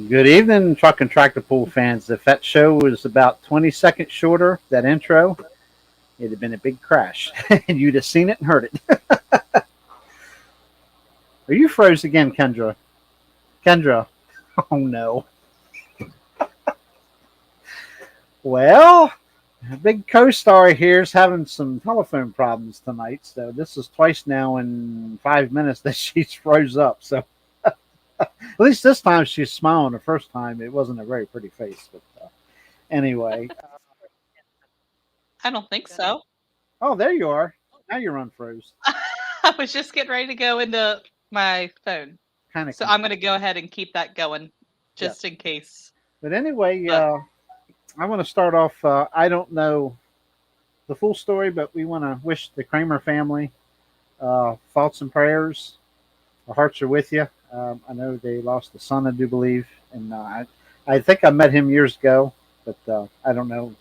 Good evening, truck and tractor pull fans. If that show was about 20 seconds shorter, that intro, it'd have been a big crash, and you'd have seen it and heard it. Are you froze again, Kendra? Kendra? Oh no. Well, a big co-star here is having some telephone problems tonight, so this is twice now in 5 minutes that she's froze up. So at least this time she's smiling. The first time it wasn't a very pretty face, but anyway. I don't think so. Oh, there you are. Now you're unfroze. I was just getting ready to go into my phone. Kind of. So I'm going to go ahead and keep that going just in case. But anyway, I want to start off. I don't know the full story, but we want to wish the Kramer family thoughts and prayers. Our hearts are with you. I know they lost a son, I do believe, and I think I met him years ago, but I don't know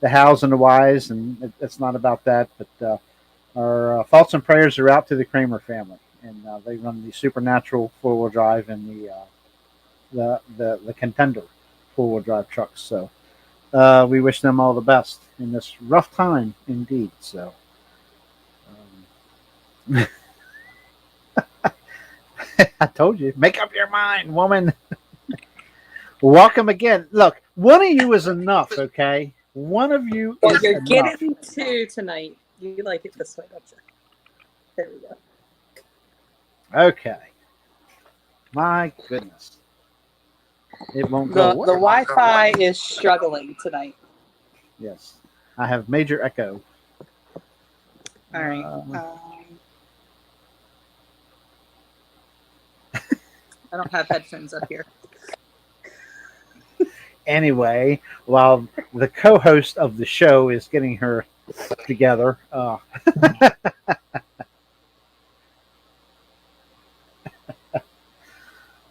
the hows and the whys, and it's not about that. But our thoughts and prayers are out to the Kramer family, and they run the Supernatural 4-wheel drive and the Contender 4-wheel drive trucks. So we wish them all the best in this rough time, indeed. So. I told you, make up your mind, woman. Welcome again. Look, one of you is enough, okay? One of you is you're enough. getting two tonight. You like it this way, don't you? There we go. Okay. My goodness. It won't go away. The Wi-Fi is struggling tonight. Yes. I have major echo. All right. I don't have headphones up here. Anyway, while the co-host of the show is getting her together,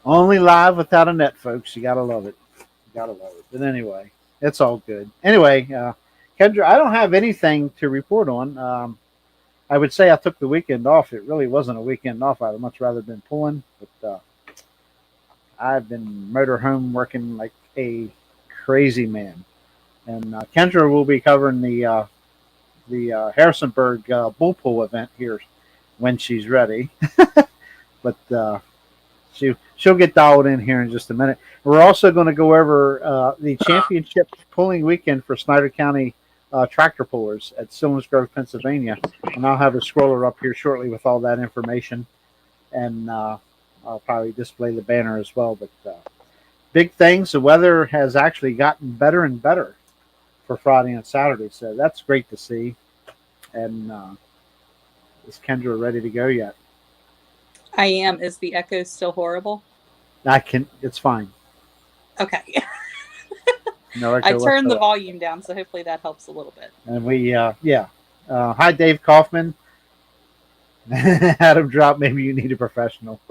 only live without a net, folks. You gotta love it. You gotta love it. But anyway, it's all good. Anyway, Kendra, I don't have anything to report on. I would say I took the weekend off. It really wasn't a weekend off. I'd much rather been pulling, but I've been motorhome working like a crazy man. And Kendra will be covering the Harrisonburg bull pull event here when she's ready. But she'll get dialed in here in just a minute. We're also going to go over the championship pulling weekend for Snyder County tractor pullers at Stillings Grove, Pennsylvania. And I'll have a scroller up here shortly with all that information. And I'll probably display the banner as well. But big things. The weather has actually gotten better and better for Friday and Saturday. So that's great to see. And is Kendra ready to go yet? I am. Is the echo still horrible? It's fine. Okay. No echo I turned whatsoever. the volume down, so hopefully that helps a little bit. And we, hi, Dave Kaufman. Adam dropped. Maybe you need a professional.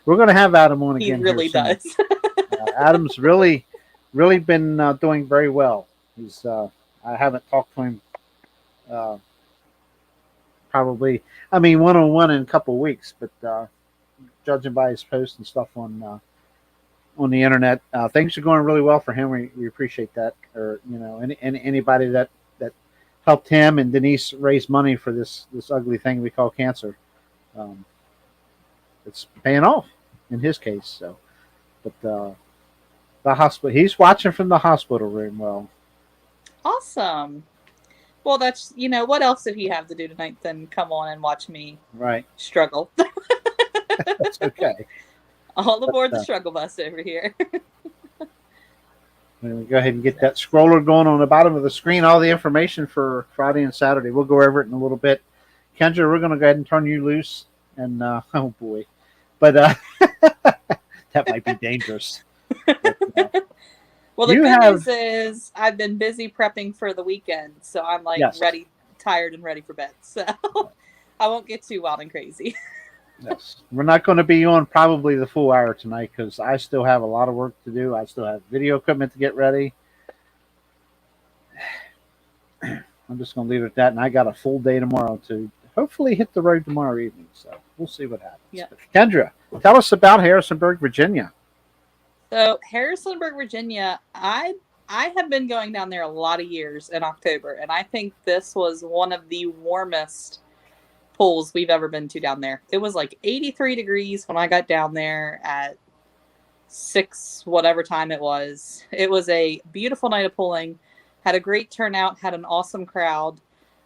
We're going to have Adam on again. He really does. Adam's really been doing very well. He's. I haven't talked to him. Probably, one-on-one in a couple of weeks, but judging by his posts and stuff on the internet, things are going really well for him. We appreciate that. Or anybody that helped him and Denise raise money for this ugly thing we call cancer. It's paying off in his case. So, but the hospital, he's watching from the hospital room. Well, awesome. Well, that's, what else did he have to do tonight than come on and watch me struggle? That's okay. All aboard the struggle bus over here. We'll go ahead and get that scroller going on the bottom of the screen. All the information for Friday and Saturday. We'll go over it in a little bit. Kendra, we're going to go ahead and turn you loose. And, oh boy. But that might be dangerous. But, well, the good news is I've been busy prepping for the weekend. So I'm ready, tired and ready for bed. So I won't get too wild and crazy. Yes. We're not going to be on probably the full hour tonight because I still have a lot of work to do. I still have video equipment to get ready. I'm just going to leave it at that. And I got a full day tomorrow to hopefully hit the road tomorrow evening. So we'll see what happens. Yeah. Kendra, tell us about Harrisonburg, Virginia. So Harrisonburg, Virginia, I have been going down there a lot of years in October, and I think this was one of the warmest pools we've ever been to down there. It was like 83 degrees when I got down there at 6 whatever time it was. It was a beautiful night of pooling. Had a great turnout, had an awesome crowd.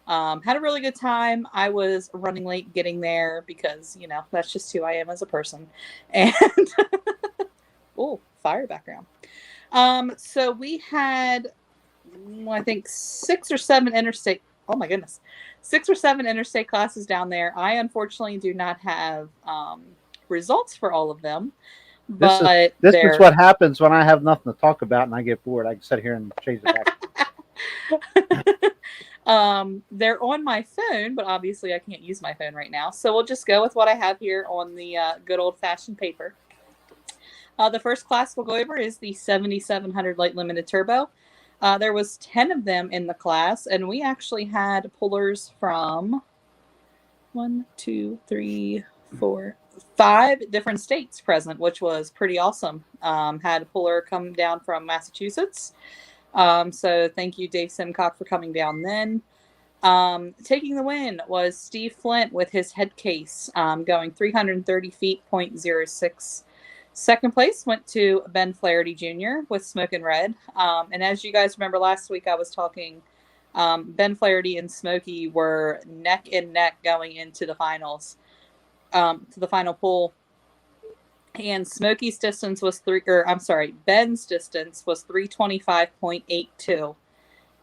Had a really good time. I was running late getting there because, you know, that's just who I am as a person. And oh, fire background. So we had, I think 6 or 7 interstate. Oh my goodness, 6 or 7 interstate classes down there. I unfortunately do not have results for all of them. But this is what happens when I have nothing to talk about and I get bored. I can sit here and change the back. They're on my phone, but obviously I can't use my phone right now. So we'll just go with what I have here on the good old-fashioned paper. The first class we'll go over is the 7700 Light Limited Turbo. There was 10 of them in the class, and we actually had pullers from 5 different states present, which was pretty awesome. Had a puller come down from Massachusetts. So thank you, Dave Simcock, for coming down then. Taking the win was Steve Flint with his head case, going 330 feet, 0.06. Second place went to Ben Flaherty Jr. with Smokin' Red. And as you guys remember last week, I was talking, Ben Flaherty and Smokey were neck and neck going into the finals, to the final pool. And Smokey's distance was Ben's distance was 325.82.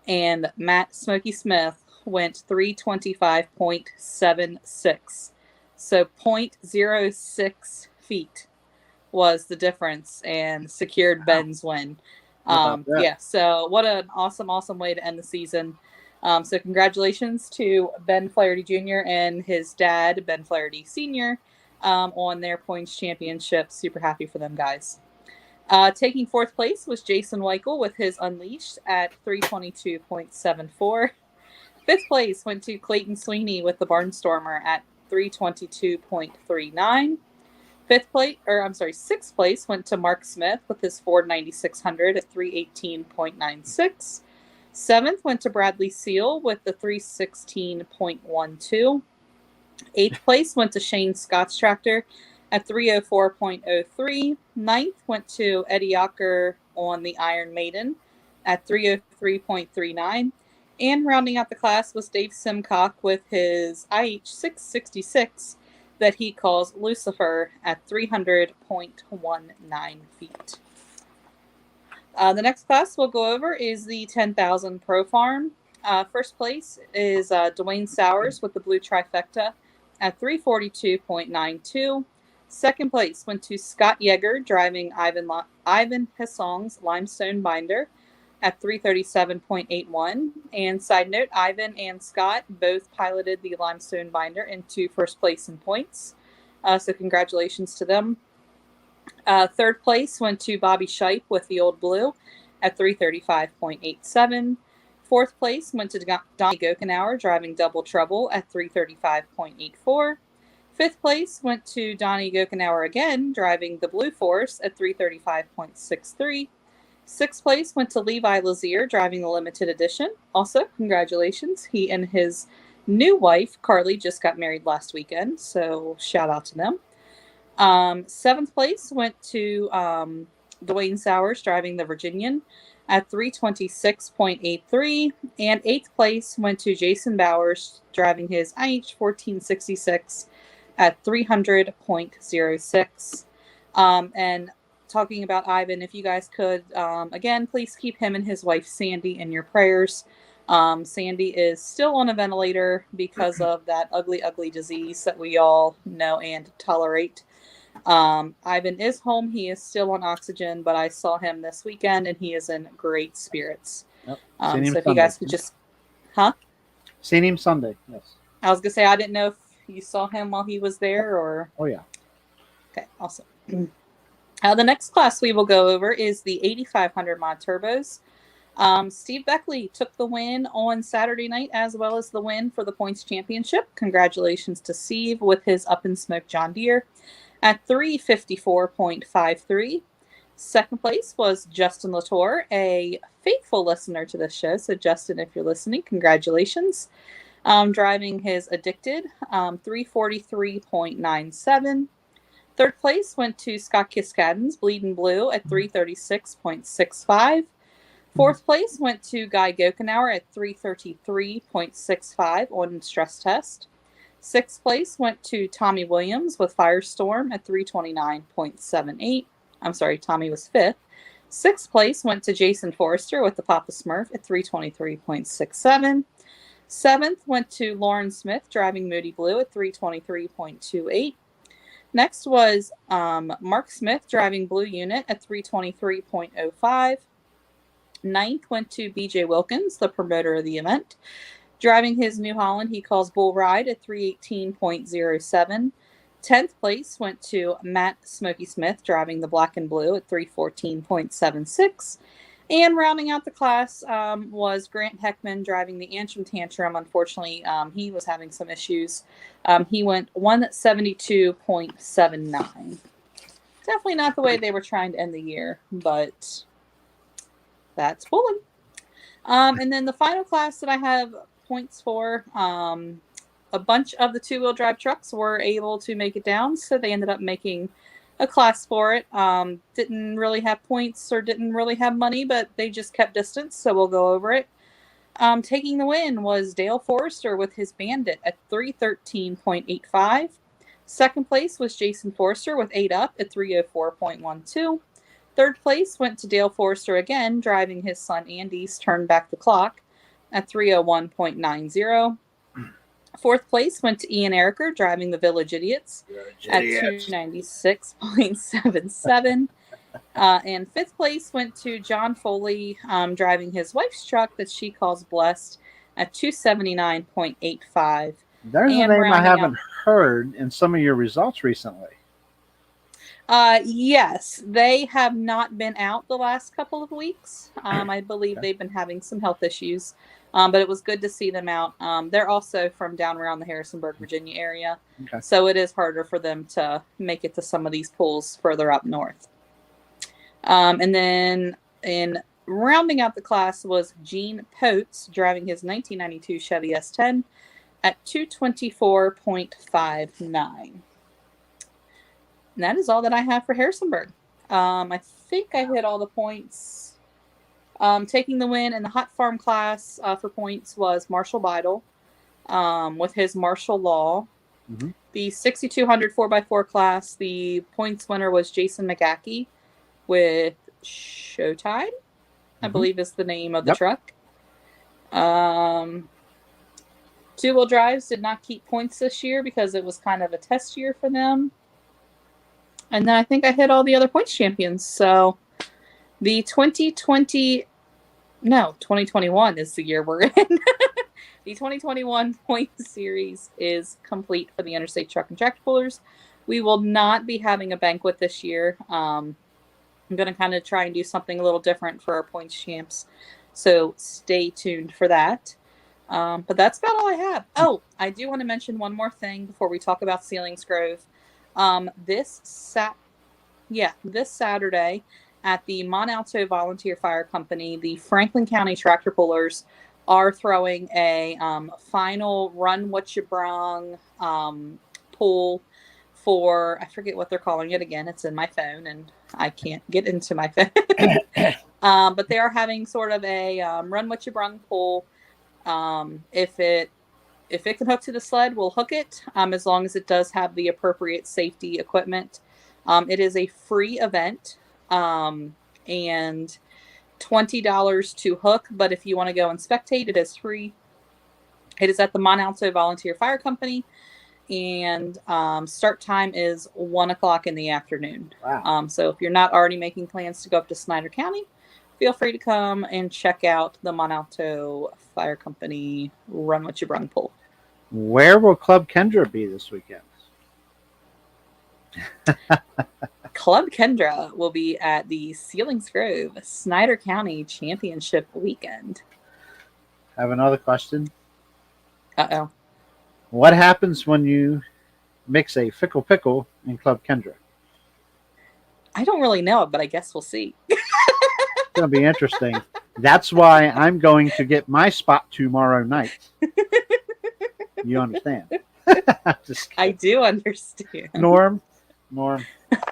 And Matt Smokey Smith went 325.76. So 0.06 feet was the difference and secured Ben's win. Yeah, so what an awesome way to end the season. So congratulations to Ben Flaherty Jr. and his dad, Ben Flaherty Sr., on their points championship. Super happy for them guys. Taking 4th place was Jason Weichel with his Unleashed at 322.74. 5th place went to Clayton Sweeney with the Barnstormer at 322.39. 6th place went to Mark Smith with his Ford 9600 at 318.96. 7th went to Bradley Seal with the 316.12. 8th place went to Shane Scott's tractor at 304.03. 9th went to Eddie Yocker on the Iron Maiden at 303.39. And rounding out the class was Dave Simcock with his IH 666 that he calls Lucifer at 300.19 feet. The next class we'll go over is the 10,000 Pro Farm. First place is Dwayne Sowers with the Blue Trifecta at 342.92. Second place went to Scott Yeager driving Ivan Hessong's Limestone Binder at 337.81. And side note, Ivan and Scott both piloted the Limestone Binder into first place in points. So congratulations to them. Third place went to Bobby Shipe with the Old Blue at 335.87. Fourth place went to Donnie Gokenauer driving Double Trouble at 335.84. Fifth place went to Donnie Gokenauer again driving the Blue Force at 335.63. Sixth place went to Levi Lazier driving the Limited Edition. Also, congratulations. He and his new wife, Carly, just got married last weekend, so shout out to them. Seventh place went to Dwayne Sowers driving the Virginian at 326.83. And eighth place went to Jason Bowers driving his IH 1466 at 300.06. And talking about Ivan, if you guys could, again, please keep him and his wife Sandy in your prayers. Sandy is still on a ventilator because of that ugly disease that we all know and tolerate. Ivan is home. He is still on oxygen, but I saw him this weekend and he is in great spirits. Yep. So if you guys could just, Seen him Sunday, yes. I was going to say, I didn't know if you saw him while he was there or. Oh, yeah. Okay, awesome. The next class we will go over is the 8500 Mod Turbos. Steve Beckley took the win on Saturday night as well as the win for the points championship. Congratulations to Steve with his Up in Smoke John Deere at 354.53. Second place was Justin Latour, a faithful listener to this show. So, Justin, if you're listening, congratulations. Driving his Addicted, 343.97. Third place went to Scott Kiskadden's Bleeding Blue at 336.65. Fourth place went to Guy Gokenauer at 333.65 on stress test. Sixth place went to Tommy Williams with Firestorm at 329.78. I'm sorry, Tommy was fifth. Sixth place went to Jason Forrester with the Papa Smurf at 323.67. Seventh went to Lauren Smith driving Moody Blue at 323.28. Next was Mark Smith driving Blue Unit at 323.05. Ninth went to BJ Wilkins, the promoter of the event, driving his New Holland he calls Bull Ride at 318.07. 10th place went to Matt Smokey Smith driving the Black and Blue at 314.76. And rounding out the class was Grant Heckman driving the Antrim Tantrum. Unfortunately, he was having some issues. He went 172.79. Definitely not the way they were trying to end the year, but that's pulling. And then the final class that I have points for, a bunch of the two-wheel drive trucks were able to make it down, so they ended up making a class for it. Didn't really have points or didn't really have money, but they just kept distance, so we'll go over it. Taking the win was Dale Forrester with his Bandit at 313.85. Second place was Jason Forrester with 8 Up at 304.12. Third place went to Dale Forrester again, driving his son Andy's Turn Back the Clock at 301.90. Fourth place went to Ian Ericker, driving the Village Idiots at 296.77. And fifth place went to John Foley, driving his wife's truck that she calls Blessed at 279.85. There's a name I haven't heard in some of your results recently. Yes, they have not been out the last couple of weeks. I believe they've been having some health issues. But it was good to see them out. They're also from down around the Harrisonburg, Virginia area. Okay. So it is harder for them to make it to some of these pools further up north. And then in rounding out the class was Gene Potes driving his 1992 Chevy S10 at 224.59. And that is all that I have for Harrisonburg. I think I hit all the points. Taking the win in the Hot Farm class for points was Marshall Beidel with his Marshall Law. Mm-hmm. The 6200 4x4 class, the points winner was Jason McGackey with Showtime, I believe is the name of the truck. Two-wheel drives did not keep points this year because it was kind of a test year for them. And then I think I hit all the other points champions. So the 2021 is the year we're in. The 2021 point series is complete for the Interstate Truck and Tractor Pullers. We will not be having a banquet this year. I'm going to kind of try and do something a little different for our points champs. So stay tuned for that. But that's about all I have. Oh, I do want to mention one more thing before we talk about Sealings Grove. This Saturday at the Mont Alto Volunteer Fire Company, the Franklin County Tractor Pullers are throwing a final Run What You Brung pull for, I forget what they're calling it again. It's in my phone and I can't get into my phone. But they are having sort of a Run What You Brung pull. If it can hook to the sled, we'll hook it, as long as it does have the appropriate safety equipment. It is a free event, and $20 to hook, but if you want to go and spectate, it is free. It is at the Mont Alto Volunteer Fire Company, and start time is 1:00 in the afternoon. Wow. So if you're not already making plans to go up to Snyder County, feel free to come and check out the Mont Alto Fire Company Run What You Brung pool. Where will Klub Kendra be this weekend? Klub Kendra will be at the Sealings Grove Snyder County Championship weekend. I have another question. Uh-oh. What happens when you mix a fickle pickle in Klub Kendra? I don't really know, but I guess we'll see. It's going to be interesting. That's why I'm going to get my spot tomorrow night. You understand? Just I kidding. do understand. Norm,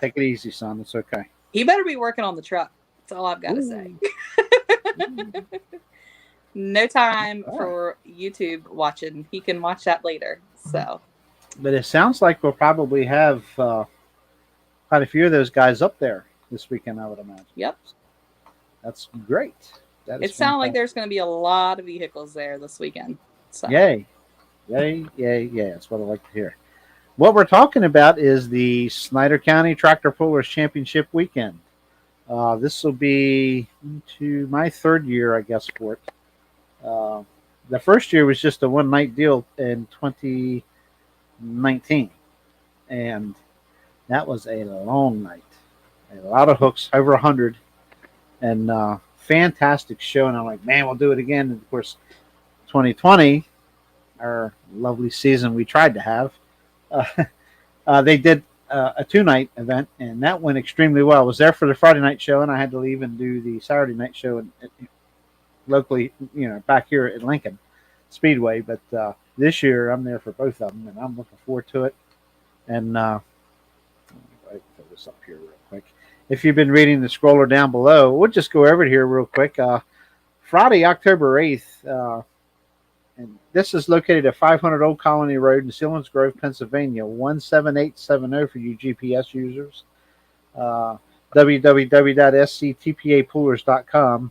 take it easy, son. It's okay. He better be working on the truck. That's all I've got to say. No time for YouTube watching. He can watch that later. So, but it sounds like we'll probably have quite a few of those guys up there this weekend, I would imagine. Yep. That's great. It sounds like there's going to be a lot of vehicles there this weekend. So. Yay. That's what I like to hear. What we're talking about is the Snyder County Tractor Pullers Championship weekend. This will be to my third year, I guess, for it. The first year was just a one-night deal in 2019, and that was a long night. A lot of hooks, over 100, and fantastic show. And I'm like, man, we'll do it again. And of course, 2020, our lovely season we tried to have, they did a two-night event, and that went extremely well. I was there for the Friday night show, and I had to leave and do the Saturday night show locally, back here at Lincoln Speedway. But this year, I'm there for both of them, and I'm looking forward to it. And I'll put this up here real quick. If you've been reading the scroller down below, we'll just go over it here real quick. Friday, October 8th, and this is located at 500 Old Colony Road in Selinsgrove, Pennsylvania, 17870 for you GPS users. www.sctpapullers.com,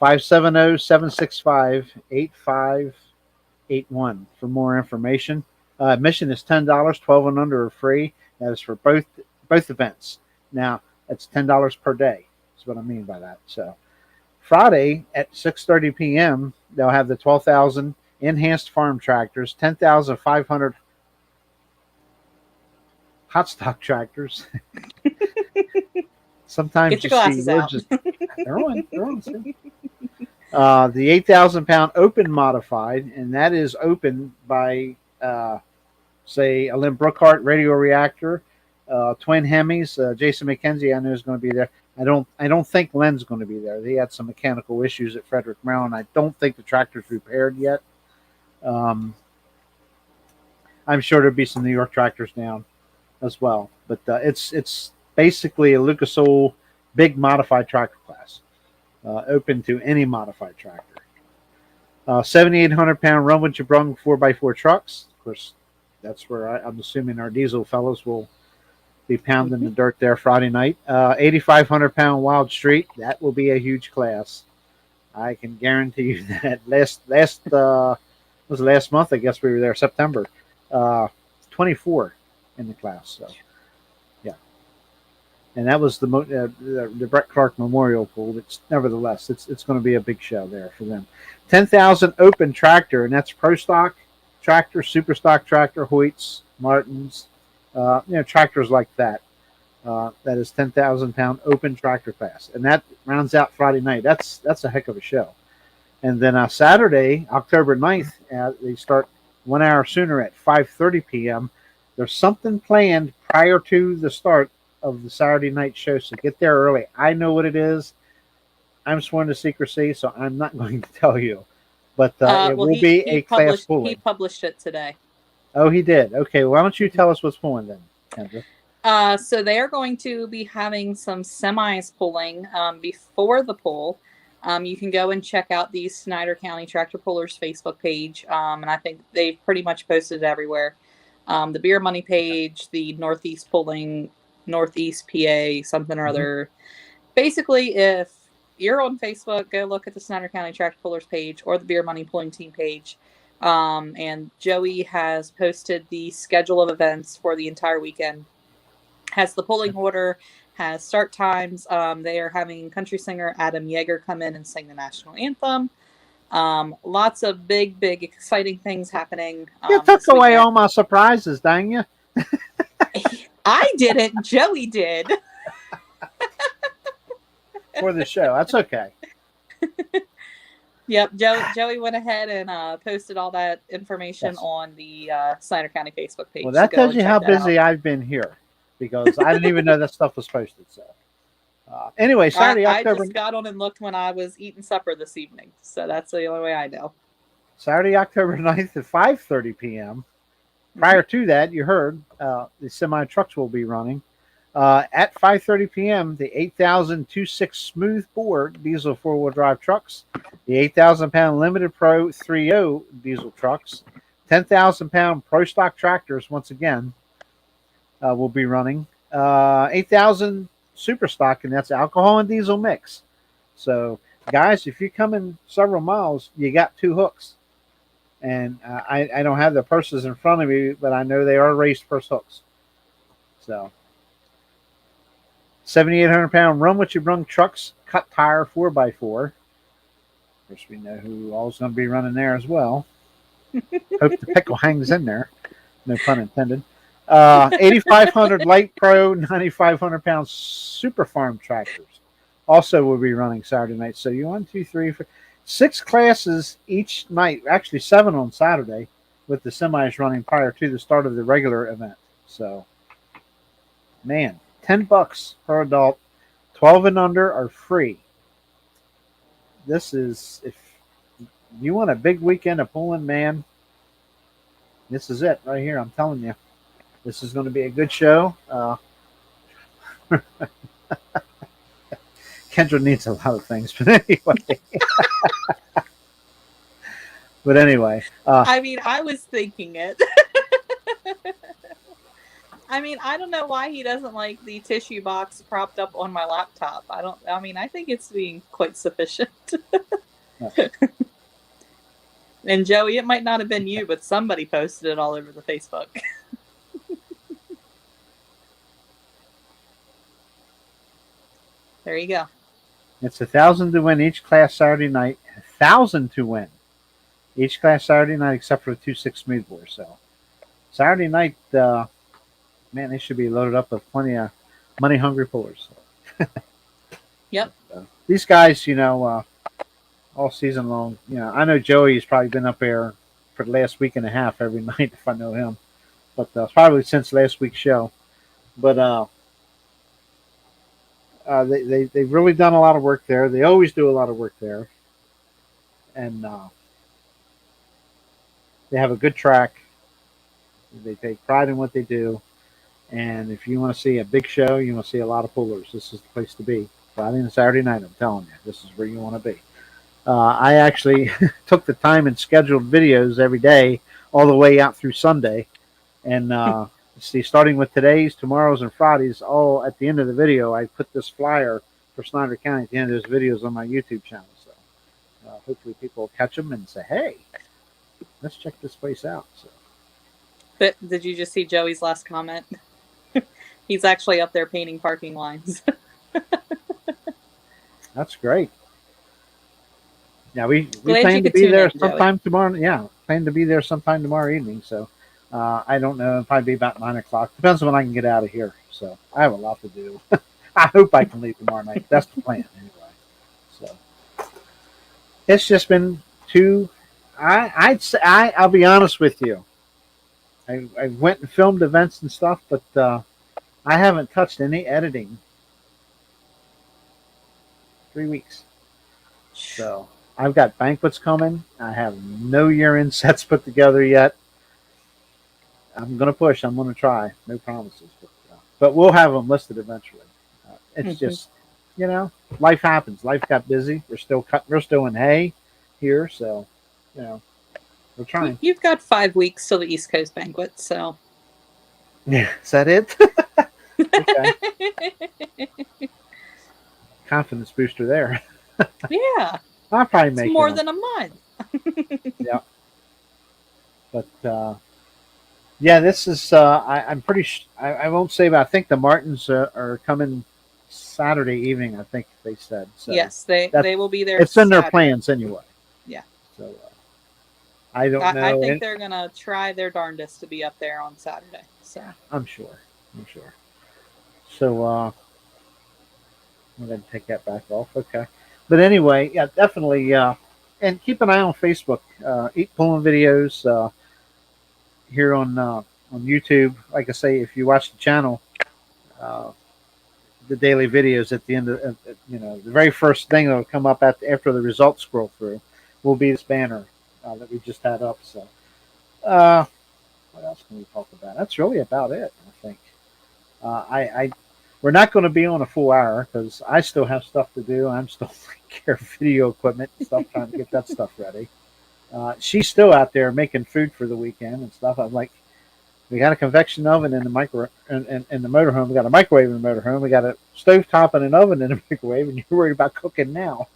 570-765-8581 for more information. Admission is $10, 12 and under are free. That is for both events. Now, it's $10 per day. That's what I mean by that. So, Friday at 6:30 p.m., they'll have the 12,000 enhanced farm tractors, 10,500 hot stock tractors. Sometimes get your glasses out. They're on. The 8,000-pound open modified, and that is opened by, say, a Lynn Brookhart radio reactor, twin Hemis. Jason McKenzie, I know, is going to be there. I don't think Len's going to be there. They had some mechanical issues at Frederick, Maryland. I don't think the tractor's repaired yet. I'm sure there'll be some New York tractors down as well. But it's basically a Lucas Oil big modified tractor class, open to any modified tractor. 7,800-pound Rumwood-Jabrung 4x4 trucks. Of course, that's where I'm assuming our diesel fellows will be pounding the dirt there Friday night. 8,500-pound Wild Street. That will be a huge class. I can guarantee you that. Last month, I guess we were there, September. 24 in the class. So, yeah. And that was the Brett Clark Memorial Pool. It's nevertheless, it's going to be a big show there for them. 10,000 open tractor, and that's pro stock tractor, super stock tractor, Hoyts, Martins, tractors like that. That is 10,000-pound open tractor class, and that rounds out Friday night. That's a heck of a show. And then Saturday, October 9th, they start 1 hour sooner at 5:30 p.m. There's something planned prior to the start of the Saturday night show, so get there early. I know what it is. I'm sworn to secrecy, so I'm not going to tell you. But it will be a class pulling. He published it today. Oh, he did? Okay, why don't you tell us what's pulling then, Kendra? So they are going to be having some semis pulling before the pull. You can go and check out the Snyder County Tractor Pullers Facebook page, and I think they've pretty much posted it everywhere. The Beer Money page, the Northeast Pulling, Northeast PA, something or other. Basically, if you're on Facebook, go look at the Snyder County Tractor Pullers page or the Beer Money Pulling Team page. And Joey has posted the schedule of events for the entire weekend. Has the pulling order, has start times. They are having country singer Adam Yeager come in and sing the national anthem. Lots of big, exciting things happening. You took away all my surprises, dang you. I didn't. Joey did. For the show. That's okay. Yep. Joey went ahead and posted all that information on the Snyder County Facebook page. Well, that tells you how busy I've been here. because I didn't even know that stuff was posted. So anyway, Saturday, I October just got on and looked when I was eating supper this evening, so that's the only way I know. Saturday, October 9th at 5:30 p.m. Prior to that, you heard the semi trucks will be running. At 5:30 p.m., the 8,026 smooth bore diesel four-wheel drive trucks, the 8,000-pound limited Pro 3.0 diesel trucks, 10,000-pound Pro stock tractors once again will be running. 8,000 super stock, and that's alcohol and diesel mix. So, guys, if you come in several miles, you got 2 hooks. And I don't have the purses in front of me, but I know they are raised purse hooks. So 7,800-pound run what you brung trucks, cut tire 4x4. Of course, we know who all's going to be running there as well. Hope the pickle hangs in there. No pun intended. 8,500 light pro, 9,500-pound super farm tractors also will be running Saturday night. So you 1, 2, 3, 4, 6 classes each night. Actually, 7 on Saturday, with the semis running prior to the start of the regular event. So, man, $10 per adult, 12 and under are free. This is, if you want a big weekend of pulling, man, this is it right here. I'm telling you, this is going to be a good show. Kendra needs a lot of things, but anyway. But anyway, I mean, I was thinking it. I mean, I don't know why he doesn't like the tissue box propped up on my laptop. I think it's being quite sufficient. And Joey, it might not have been you, but somebody posted it all over the Facebook. There you go. It's 1,000 to win each class Saturday night. 1,000 to win each class Saturday night, except for the 2.6 smooth bore. So Saturday night, man, they should be loaded up with plenty of money-hungry pullers. Yep. These guys, you know, all season long. You know, I know Joey's probably been up there for the last week and a half every night, if I know him. But probably since last week's show. But they've really done a lot of work there. They always do a lot of work there. And they have a good track. They take pride in what they do. And if you want to see a big show, you want to see a lot of pullers, this is the place to be. Friday and Saturday night, I'm telling you, this is where you want to be. I actually took the time and scheduled videos every day, all the way out through Sunday. And see, starting with today's, tomorrow's, and Fridays, all at the end of the video, I put this flyer for Snyder County at the end of those videos on my YouTube channel. So hopefully people will catch them and say, hey, let's check this place out. So. But did you just see Joey's last comment? He's actually up there painting parking lines. That's great. Yeah, we Glad plan you to could be tune there in, sometime tomorrow. Yeah, plan to be there sometime tomorrow evening. So I don't know. It'll probably be about 9 o'clock. Depends on when I can get out of here. So I have a lot to do. I hope I can leave tomorrow night. That's the plan anyway. So it's just been too. I'll be honest with you. I went and filmed events and stuff, but I haven't touched any editing. 3 weeks. So I've got banquets coming. I have no year-end sets put together yet. I'm going to push. I'm going to try. No promises. But we'll have them listed eventually. It's just, you know, life happens. Life got busy. We're still in hay here. So, you know, we're trying. You've got 5 weeks till the East Coast banquet, so. Yeah. Is that it? Okay. Confidence booster there. Yeah. I'll probably make it's more it than a month. Yeah. But yeah, this is I'm pretty I won't say, but I think the Martins are coming Saturday evening, I think they said. So yes, they will be there. It's in their Saturday. plans anyway. Yeah. So I don't know. I think they're gonna try their darndest to be up there on Saturday. So I'm sure. So I'm gonna take that back off. Okay. But anyway, yeah, definitely. And keep an eye on Facebook. Eat Pulling videos here on YouTube. Like I say, if you watch the channel, uh, the daily videos at the end of, the very first thing that'll come up after the results scroll through will be this banner that we just had up. So, what else can we talk about? That's really about it, I think. We're not going to be on a full hour because I still have stuff to do. I'm still taking care of video equipment and stuff, trying to get that stuff ready. She's still out there making food for the weekend and stuff. I'm like, we got a convection oven in the in the motorhome. We got a microwave in the motorhome. We got a stovetop and an oven in the microwave, and you're worried about cooking now.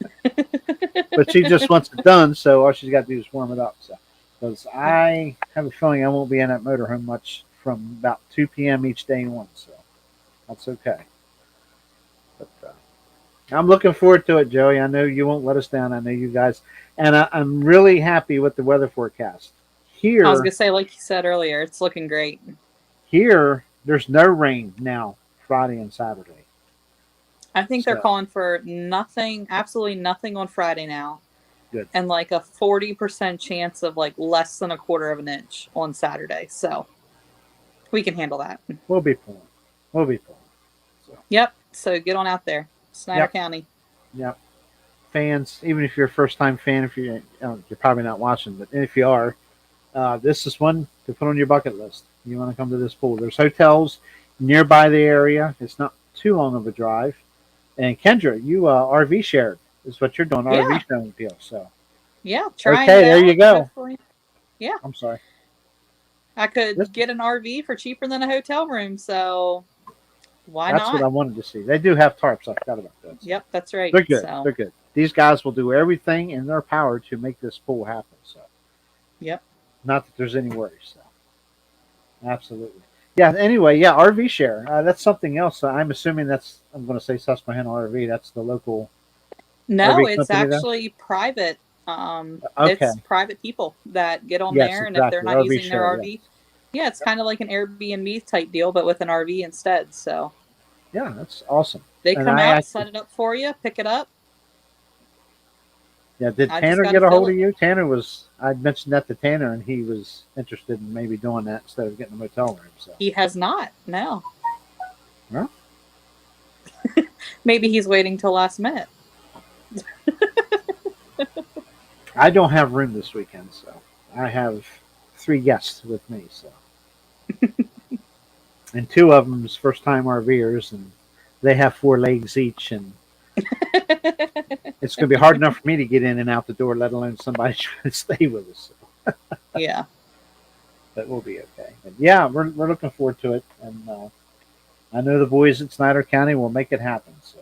But she just wants it done, so all she's got to do is warm it up. So, because I have a feeling I won't be in that motorhome much from about 2 p.m. each day on, so that's okay. But I'm looking forward to it, Joey. I know you won't let us down. I know you guys, and I'm really happy with the weather forecast. Here, I was gonna say, like you said earlier, it's looking great. Here, there's no rain now, Friday and Saturday. I think they're calling for nothing, absolutely nothing on Friday now. Good. And like a 40% chance of like less than a quarter of an inch on Saturday. So we can handle that. We'll be pulling. So. Yep. So get on out there, Snyder County. Yep. Fans, even if you're a first-time fan, if you're probably not watching, but if you are, this is one to put on your bucket list. You want to come to this pool. There's hotels nearby the area. It's not too long of a drive. And Kendra, you RV shared is what you're doing. RV sharing deal. So trying. Okay, there you go. Hopefully. Yeah. I'm sorry. I could get an RV for cheaper than a hotel room. So why not? That's what I wanted to see. They do have tarps. I forgot about that. Yep, that's right. They're good. So. They're good. These guys will do everything in their power to make this pool happen. So. Yep. Not that there's any worries. So. Absolutely. Yeah. Anyway, RV share. That's something else. I'm assuming I'm going to say Susquehanna RV. That's the local. No, RV it's actually private. It's private people that get on there, and if they're not using their RV, it's kind of like an Airbnb type deal, but with an RV instead. So. Yeah, that's awesome. They come out, set it up for you, pick it up. Yeah, did Tanner get a hold of you? I'd mentioned that to Tanner, and he was interested in maybe doing that instead of getting a motel room. So he has not. No. Huh? Maybe he's waiting till last minute. I don't have room this weekend, so I have 3 guests with me. So, and 2 of them is first-time RVers, and they have 4 legs each, and it's going to be hard enough for me to get in and out the door, let alone somebody trying to stay with us. So. Yeah. But we'll be okay. But yeah, we're looking forward to it. And I know the boys at Snyder County will make it happen. So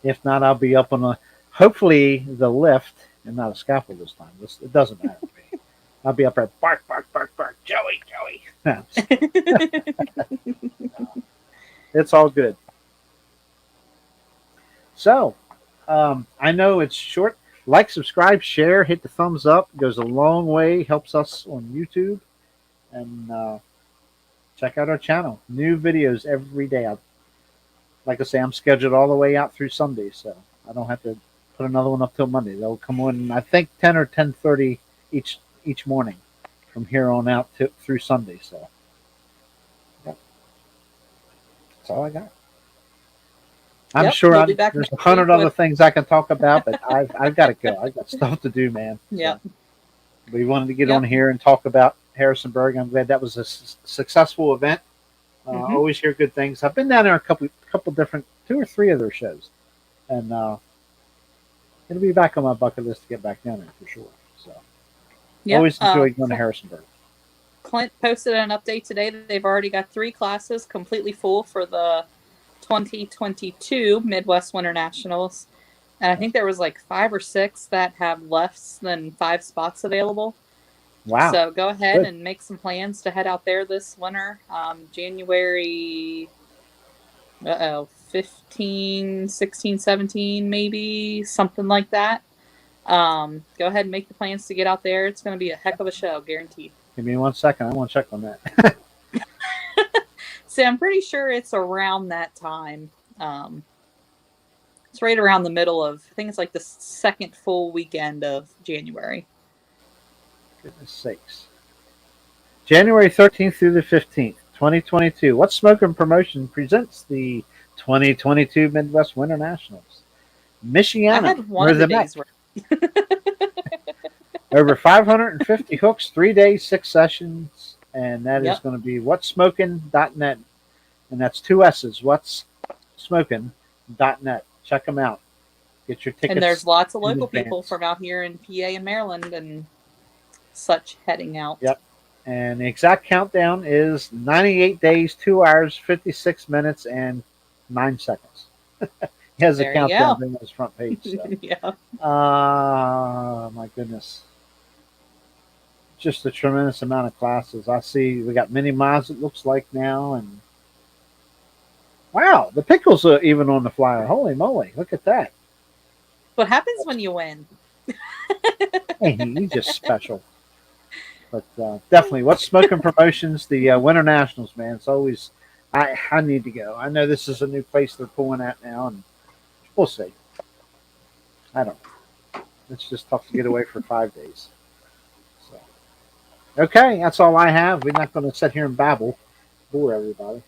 if not, I'll be up on hopefully the lift and not a scaffold this time. It doesn't matter to me. I'll be up there, bark, Joey. It's all good. So, I know it's short. Like, subscribe, share, hit the thumbs up. It goes a long way. Helps us on YouTube. And check out our channel. New videos every day. Like I say, I'm scheduled all the way out through Sunday, so I don't have to put another one up till Monday. They'll come on, I think, 10 or 10:30 each morning from here on out through Sunday. So, that's all I got. I'm sure there's 100 other things I can talk about, but I've got to go. I've got stuff to do, man. Yeah. So we wanted to get on here and talk about Harrisonburg. I'm glad that was a successful event. Always hear good things. I've been down there a couple different, 2 or 3 of their shows, and it'll be back on my bucket list to get back down there for sure. So always enjoy going to Harrisonburg. Clint posted an update today that they've already got 3 classes completely full for the 2022 Midwest Winter Nationals, and I think there was like 5 or 6 that have less than 5 spots available. Wow. So go ahead and make some plans to head out there this winter. January 15, 16, 17, maybe something like that. Go ahead and make the plans to get out there. It's going to be a heck of a show, guaranteed. Give me 1 second. I want to check on that. See, I'm pretty sure it's around that time. It's right around the middle of, I think it's like the 2nd full weekend of January. Goodness sakes. January 13th through the 15th, 2022. What Smoking Promotion presents the 2022 Midwest Winter Nationals? I Michiana, had one where of the the Met. days where Over 550 hooks, 3 days, 6 sessions, and that is Yep. going to be whatsmoking.net, and that's 2 S's. Whatsmoking.net. Check them out. Get your tickets. and there's lots of in local people advance. from out here in PA and Maryland and such heading out. Yep. And the exact countdown is 98 days, 2 hours, 56 minutes, and 9 seconds. He has There a you countdown go. on his front page. So. Yeah. My goodness. Just a tremendous amount of classes. I see we got mini mods, it looks like now. And wow, the pickles are even on the flyer. Holy moly, look at that. What happens when you win? Hey, he's just special. But definitely, What's Smoking Promotions, the Winter Nationals, man. It's always, I need to go. I know this is a new place they're pulling at now, and we'll see. I don't know. It's just tough to get away for 5 days. So, okay, that's all I have. We're not going to sit here and babble, bore everybody.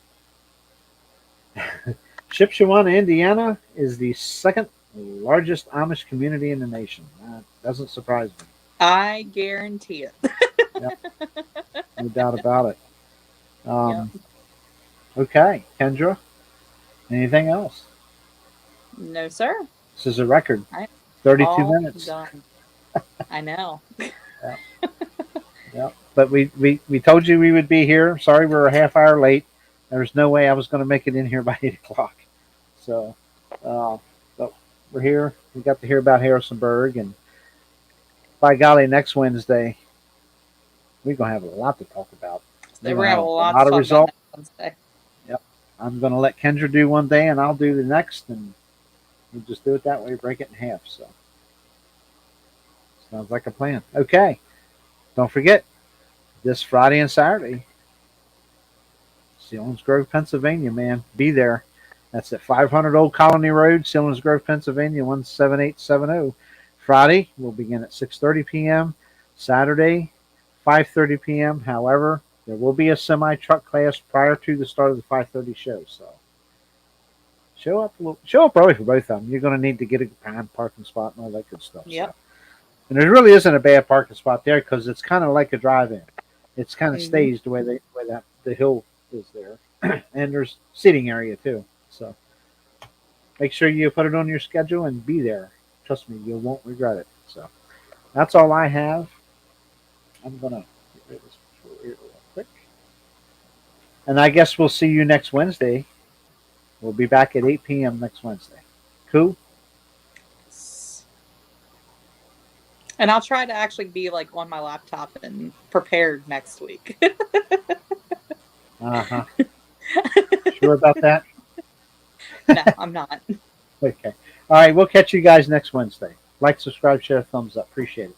Shipshewana, Indiana is the second largest Amish community in the nation. That doesn't surprise me. I guarantee it. No doubt about it. Okay, Kendra, anything else? No, sir. This is a record. 32 minutes. Done. I know. Yeah, but we told you we would be here. Sorry, we're a half hour late. There was no way I was going to make it in here by 8 o'clock. So, but we're here. We got to hear about Harrisonburg, and by golly, next Wednesday we're going to have a lot to talk about. We're going to have a lot of to talk results. about next Wednesday. Yep, I'm going to let Kendra do one day, and I'll do the next, and we'll just do it that way. Break it in half. So, sounds like a plan. Okay, don't forget this Friday and Saturday, Selinsgrove, Pennsylvania. Man, be there. That's at 500 Old Colony Road, Selinsgrove, Pennsylvania, 17870. Friday will begin at 6:30 p.m. Saturday, 5:30 p.m. However, there will be a semi-truck class prior to the start of the 5:30 show. So show up early for both of them. You're going to need to get a prime parking spot and all that good stuff. Yep. So. And there really isn't a bad parking spot there because it's kind of like a drive-in. It's kind of staged the way the hill is there, and there's seating area too. So make sure you put it on your schedule and be there. Trust me, you won't regret it. So that's all I have. I'm gonna get rid of this real quick, and I guess we'll see you next Wednesday. We'll be back at 8 p.m. next Wednesday. Cool. And I'll try to actually be like on my laptop and prepared next week. Uh-huh. Sure about that? No, I'm not. Okay. All right, we'll catch you guys next Wednesday. Like, subscribe, share, thumbs up. Appreciate it.